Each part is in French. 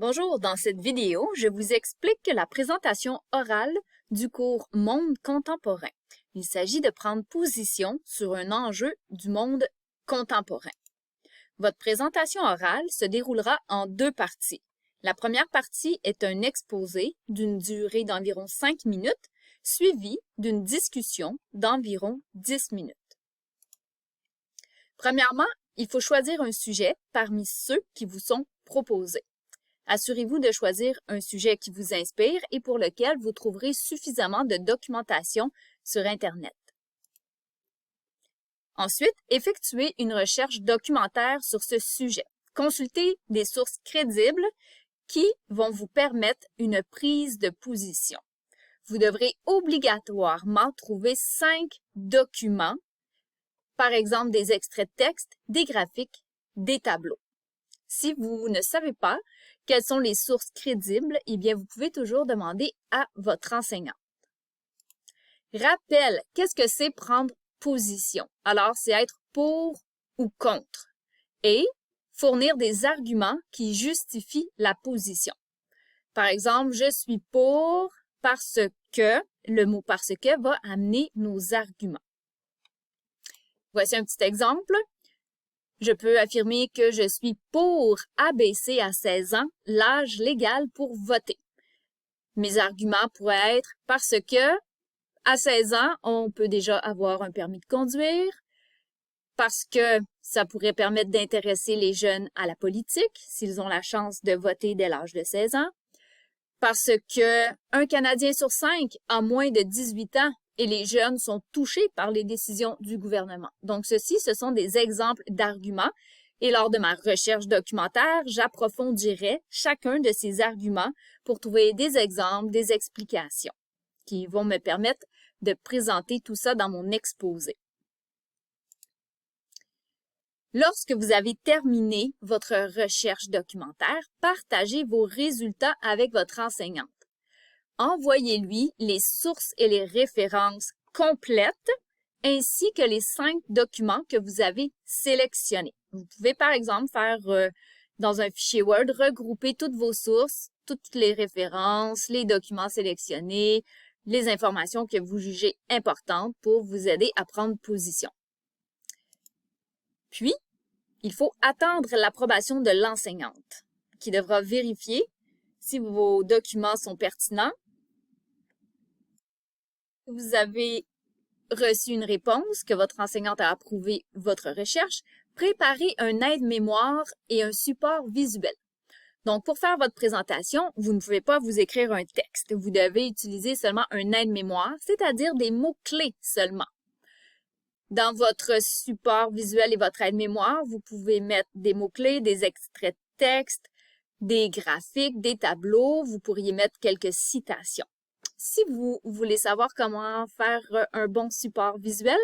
Bonjour, dans cette vidéo, je vous explique la présentation orale du cours Monde contemporain. Il s'agit de prendre position sur un enjeu du monde contemporain. Votre présentation orale se déroulera en deux parties. La première partie est un exposé d'une durée d'environ 5 minutes, suivi d'une discussion d'environ 10 minutes. Premièrement, il faut choisir un sujet parmi ceux qui vous sont proposés. Assurez-vous de choisir un sujet qui vous inspire et pour lequel vous trouverez suffisamment de documentation sur Internet. Ensuite, effectuez une recherche documentaire sur ce sujet. Consultez des sources crédibles qui vont vous permettre une prise de position. Vous devrez obligatoirement trouver 5 documents, par exemple des extraits de texte, des graphiques, des tableaux. Si vous ne savez pas quelles sont les sources crédibles, eh bien, vous pouvez toujours demander à votre enseignant. Rappel, qu'est-ce que c'est prendre position? Alors, c'est être pour ou contre et fournir des arguments qui justifient la position. Par exemple, je suis pour parce que, le mot parce que va amener nos arguments. Voici un petit exemple. Je peux affirmer que je suis pour abaisser à 16 ans l'âge légal pour voter. Mes arguments pourraient être parce que à 16 ans, on peut déjà avoir un permis de conduire, parce que ça pourrait permettre d'intéresser les jeunes à la politique s'ils ont la chance de voter dès l'âge de 16 ans, parce que un Canadien sur 5 a moins de 18 ans et les jeunes sont touchés par les décisions du gouvernement. Donc, ce sont des exemples d'arguments. Et lors de ma recherche documentaire, j'approfondirai chacun de ces arguments pour trouver des exemples, des explications qui vont me permettre de présenter tout ça dans mon exposé. Lorsque vous avez terminé votre recherche documentaire, partagez vos résultats avec votre enseignante. Envoyez-lui les sources et les références complètes ainsi que les 5 documents que vous avez sélectionnés. Vous pouvez par exemple faire dans un fichier Word, regrouper toutes vos sources, toutes les références, les documents sélectionnés, les informations que vous jugez importantes pour vous aider à prendre position. Puis, il faut attendre l'approbation de l'enseignante qui devra vérifier si vos documents sont pertinents. Vous avez reçu une réponse, que votre enseignante a approuvé votre recherche, préparez un aide-mémoire et un support visuel. Donc, pour faire votre présentation, vous ne pouvez pas vous écrire un texte. Vous devez utiliser seulement un aide-mémoire, c'est-à-dire des mots-clés seulement. Dans votre support visuel et votre aide-mémoire, vous pouvez mettre des mots-clés, des extraits de texte, des graphiques, des tableaux. Vous pourriez mettre quelques citations. Si vous voulez savoir comment faire un bon support visuel,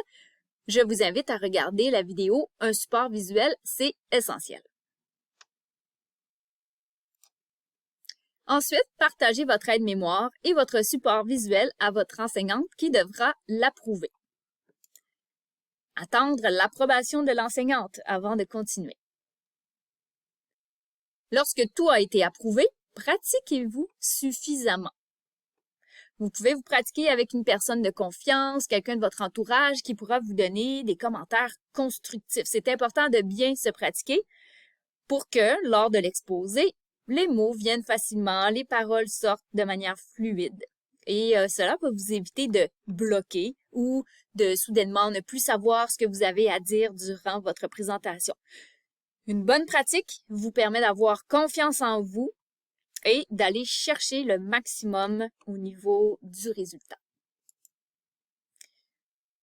je vous invite à regarder la vidéo « Un support visuel, c'est essentiel ». Ensuite, partagez votre aide-mémoire et votre support visuel à votre enseignante qui devra l'approuver. Attendre l'approbation de l'enseignante avant de continuer. Lorsque tout a été approuvé, pratiquez-vous suffisamment. Vous pouvez vous pratiquer avec une personne de confiance, quelqu'un de votre entourage qui pourra vous donner des commentaires constructifs. C'est important de bien se pratiquer pour que, lors de l'exposé, les mots viennent facilement, les paroles sortent de manière fluide. Et cela va vous éviter de bloquer ou de soudainement ne plus savoir ce que vous avez à dire durant votre présentation. Une bonne pratique vous permet d'avoir confiance en vous et d'aller chercher le maximum au niveau du résultat.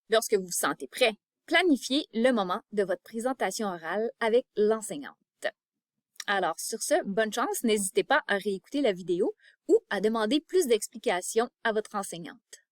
Lorsque vous vous sentez prêt, planifiez le moment de votre présentation orale avec l'enseignante. Alors, sur ce, bonne chance, n'hésitez pas à réécouter la vidéo ou à demander plus d'explications à votre enseignante.